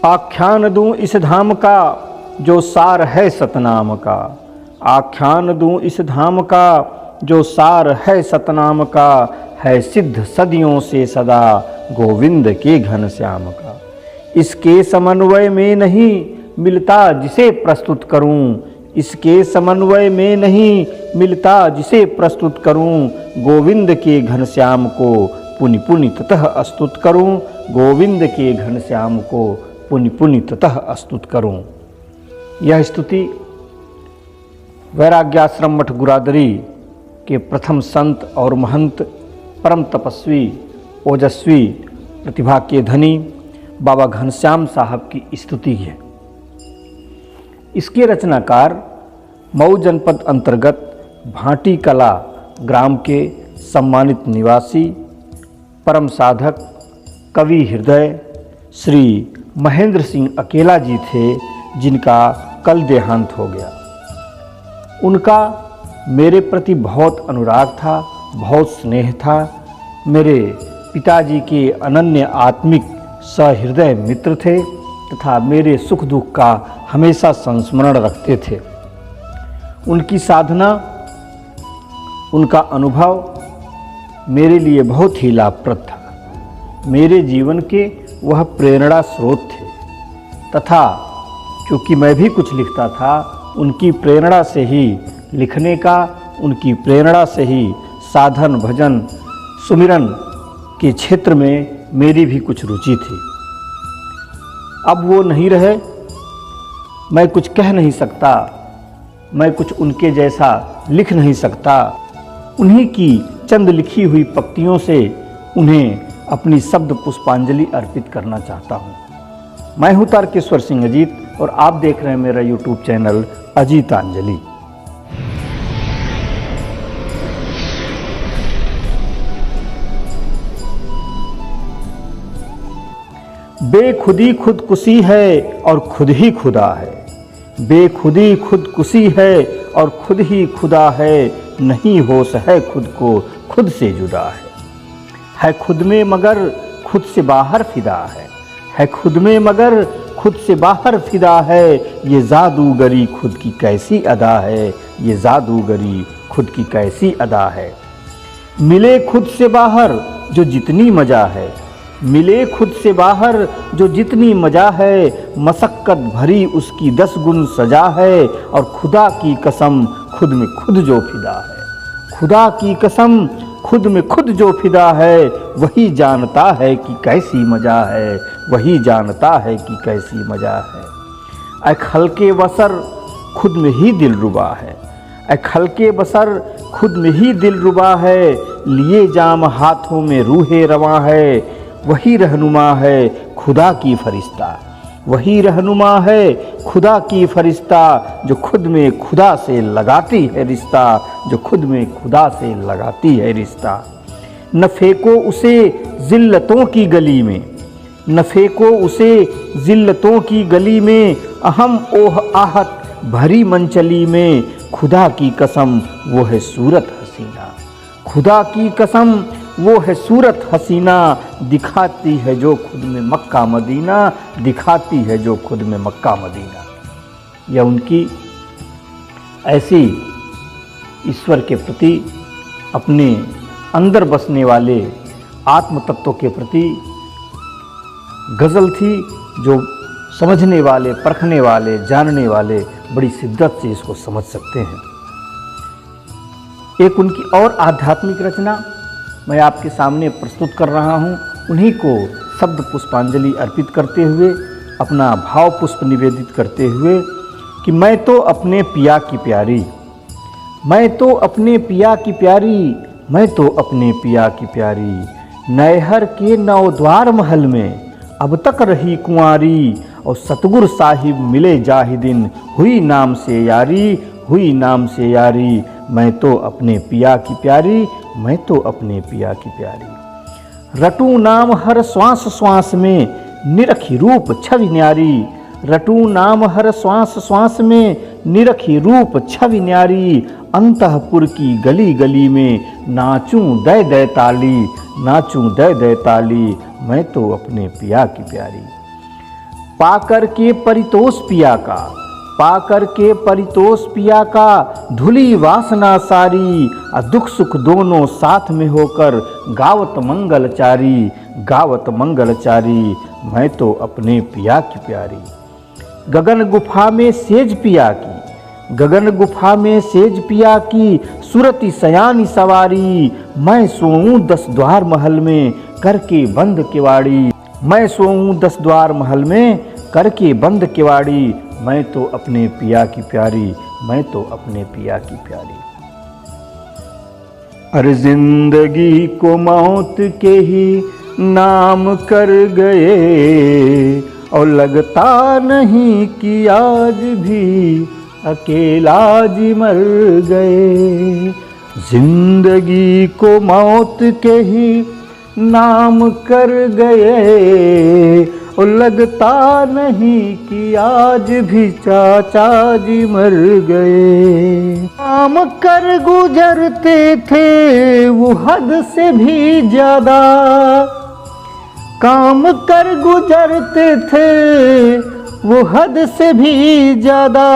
आख्यान दूं इस धाम का जो सार है सतनाम का। आख्यान दूं इस धाम का जो सार है सतनाम का। है सिद्ध सदियों से सदा गोविंद के घन श्याम का। इसके समन्वय में नहीं मिलता जिसे प्रस्तुत करूं। इसके समन्वय में नहीं मिलता जिसे प्रस्तुत करूं। गोविंद के घन श्याम को पुनि पुनि ततः अस्तुत करूं। गोविंद के घन श्याम को पुनि पुनि ततः अस्तुत करूं। यह स्तुति वैराग्याश्रम मठ गुरादरी के प्रथम संत और महंत परम तपस्वी ओजस्वी प्रतिभा के धनी बाबा घनश्याम साहब की स्तुति है। इसके रचनाकार मऊ जनपद अंतर्गत भाटी कला ग्राम के सम्मानित निवासी परम साधक कवि हृदय श्री महेंद्र सिंह अकेला जी थे, जिनका कल देहांत हो गया। उनका मेरे प्रति बहुत अनुराग था, बहुत स्नेह था। मेरे पिताजी के अनन्य आत्मिक सहृदय मित्र थे तथा मेरे सुख दुख का हमेशा संस्मरण रखते थे। उनकी साधना, उनका अनुभव मेरे लिए बहुत ही लाभप्रद था। मेरे जीवन के वह प्रेरणा स्रोत थे तथा क्योंकि मैं भी कुछ लिखता था, उनकी प्रेरणा से ही लिखने का, उनकी प्रेरणा से ही साधन भजन सुमिरन के क्षेत्र में मेरी भी कुछ रुचि थी। अब वो नहीं रहे, मैं कुछ कह नहीं सकता, मैं कुछ उनके जैसा लिख नहीं सकता। उन्हीं की चंद लिखी हुई पंक्तियों से उन्हें अपनी शब्द पुष्पांजलि अर्पित करना चाहता हूँ। मैं हूँ तारकेश्वर सिंह अजीत और आप देख रहे हैं मेरा यूट्यूब चैनल अजीतांजलि। बेखुदी खुदकुशी है और खुद ही खुदा है। बेखुदी खुदकुशी है और खुद ही खुदा है। नहीं होश है खुद को खुद से जुदा है खुद में मगर खुद से बाहर फिदा है खुद में मगर खुद से बाहर फिदा है। ये जादूगरी खुद की कैसी अदा है। ये जादूगरी खुद की कैसी अदा है। मिले खुद से बाहर जो जितनी मजा है। मिले खुद से बाहर जो जितनी मजा है। मशक्कत भरी उसकी 10 गुण सजा है। और खुदा की कसम खुद में खुद जो फिदा है। खुदा की कसम खुद में खुद जो फिदा है। वही जानता है कि कैसी मजा है। वही जानता है कि कैसी मजा है। खलके बसर खुद में ही दिलरुबा है। खलके बसर खुद में ही दिलरुबा है। लिए जाम हाथों में रूहे रवां है। वही रहनुमा है खुदा की फरिश्ता। वही रहनुमा है खुदा की फरिश्ता। जो खुद में खुदा से लगाती है रिश्ता। जो खुद में खुदा से लगाती है रिश्ता। न फेंको उसे जिल्लतों की गली में। न फेंको उसे जिल्लतों की गली में। अहम ओह आहत भरी मंचली में। खुदा की कसम वो है सूरत हसीना। खुदा की कसम वो है सूरत हसीना। दिखाती है जो खुद में मक्का मदीना। दिखाती है जो खुद में मक्का मदीना। यह उनकी ऐसी ईश्वर के प्रति, अपने अंदर बसने वाले आत्म तत्व के प्रति गज़ल थी, जो समझने वाले, परखने वाले, जानने वाले बड़ी शिद्दत से इसको समझ सकते हैं। एक उनकी और आध्यात्मिक रचना मैं आपके सामने प्रस्तुत कर रहा हूँ। उन्हीं को शब्द पुष्पांजलि अर्पित करते हुए, अपना भाव पुष्प निवेदित करते हुए कि मैं तो अपने पिया की प्यारी। मैं तो अपने पिया की प्यारी। मैं तो अपने पिया की प्यारी। नैहर के नवद्वार महल में अब तक रही कुंवारी। और सतगुरु साहिब मिले जाहिदिन हुई नाम से यारी। हुई नाम से यारी। मैं तो अपने पिया की प्यारी। मैं तो अपने पिया की प्यारी। रटू नाम हर श्वास श्वास में निरखी रूप छवि न्यारी। रटू नाम हर श्वास श्वास में निरखी रूप छवि न्यारी। अंतःपुर की गली गली में नाचूं दे दे ताली। नाचूं दे दे ताली। मैं तो अपने पिया की प्यारी। पाकर के परितोष पिया का, पाकर के परितोष पिया का, धुली वासना सारी, दुख सुख दोनों साथ में होकर गावत मंगलचारी, गावत मंगलचारी, मैं तो अपने पिया की प्यारी। गगन गुफा में सेज पिया की, गगन गुफा में सेज पिया की, सुरति सयानी सवारी, मैं सोऊं 10 द्वार महल में करके बंद किवाड़ी, मैं सोऊं 10 द्वार महल में करके बंद किवाड़ी, मैं तो अपने पिया की प्यारी, मैं तो अपने पिया की प्यारी। अरे जिंदगी को मौत के ही नाम कर गए, और लगता नहीं कि आज भी अकेला जी मर गए। जिंदगी को मौत के ही नाम कर गए, और लगता नहीं कि आज भी चाचा जी मर गए। काम कर गुजरते थे वो हद से भी ज्यादा, काम कर गुजरते थे वो हद से भी ज्यादा,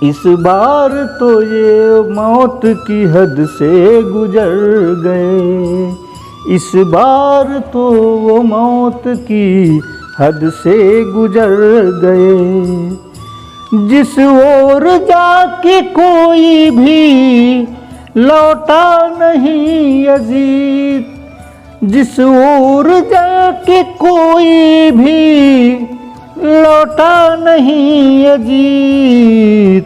इस बार तो ये मौत की हद से गुजर गए, इस बार तो वो मौत की हद से गुजर गए। जिस ओर जाके कोई भी लौटा नहीं अजीत, जिस ओर जाके कोई भी लौटा नहीं अजीत,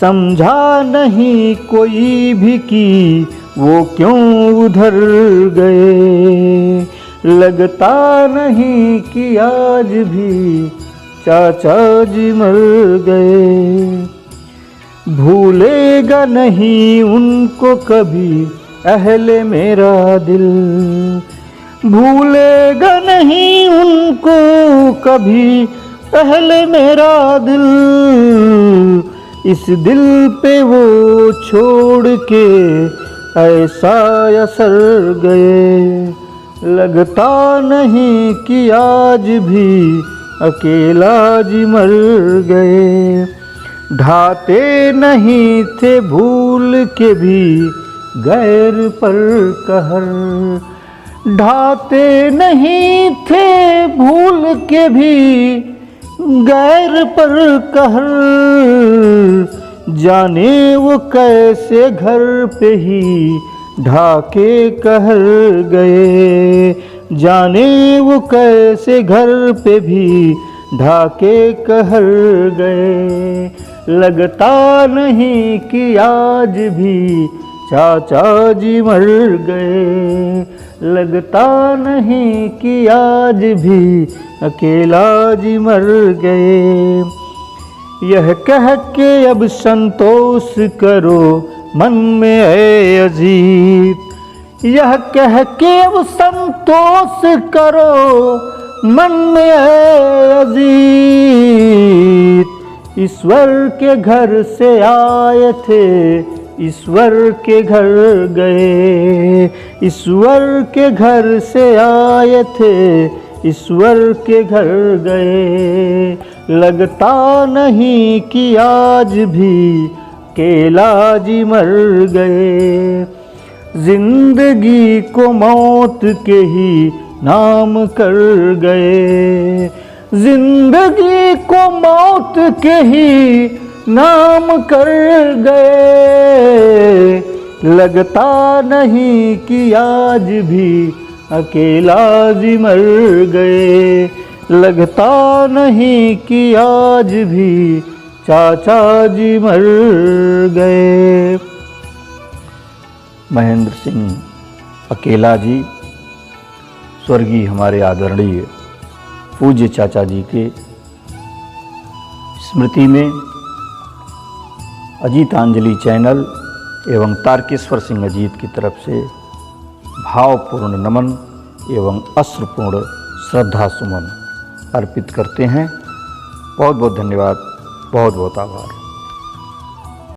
समझा नहीं कोई भी कि वो क्यों उधर गए। लगता नहीं कि आज भी चाचा जी मर गए। भूलेगा नहीं उनको कभी अहले मेरा दिल, भूलेगा नहीं उनको कभी अहले मेरा दिल। इस दिल पे वो छोड़ के ऐसा असर गए, लगता नहीं कि आज भी अकेला जी मर गए। ढाते नहीं थे भूल के भी गैर पर कहर, ढाते नहीं थे भूल के भी गैर पर कहर। जाने वो कैसे घर पे ही ढाके कहर गए, जाने वो कैसे घर पे भी ढाके कहर गए। लगता नहीं कि आज भी चाचा जी मर गए, लगता नहीं कि आज भी अकेला जी मर गए। यह कह के अब संतोष करो मन में है अजीत, यह कह के अब संतोष करो मन में है अजीत। ईश्वर के घर से आए थे, ईश्वर के घर गए, ईश्वर के घर से आए थे, ईश्वर के घर गए। लगता नहीं कि आज भी अकेला जी मर गए। जिंदगी को मौत के ही नाम कर गए, जिंदगी को मौत के ही नाम कर गए। लगता नहीं कि आज भी अकेला जी मर गए, लगता नहीं कि आज भी चाचा जी मर गए। महेंद्र सिंह अकेला जी स्वर्गीय हमारे आदरणीय पूज्य चाचा जी के स्मृति में अजीतांजलि चैनल एवं तारकेश्वर सिंह अजीत की तरफ से भावपूर्ण नमन एवं अश्रुपूर्ण श्रद्धा सुमन अर्पित करते हैं। बहुत बहुत धन्यवाद, बहुत बहुत आभार।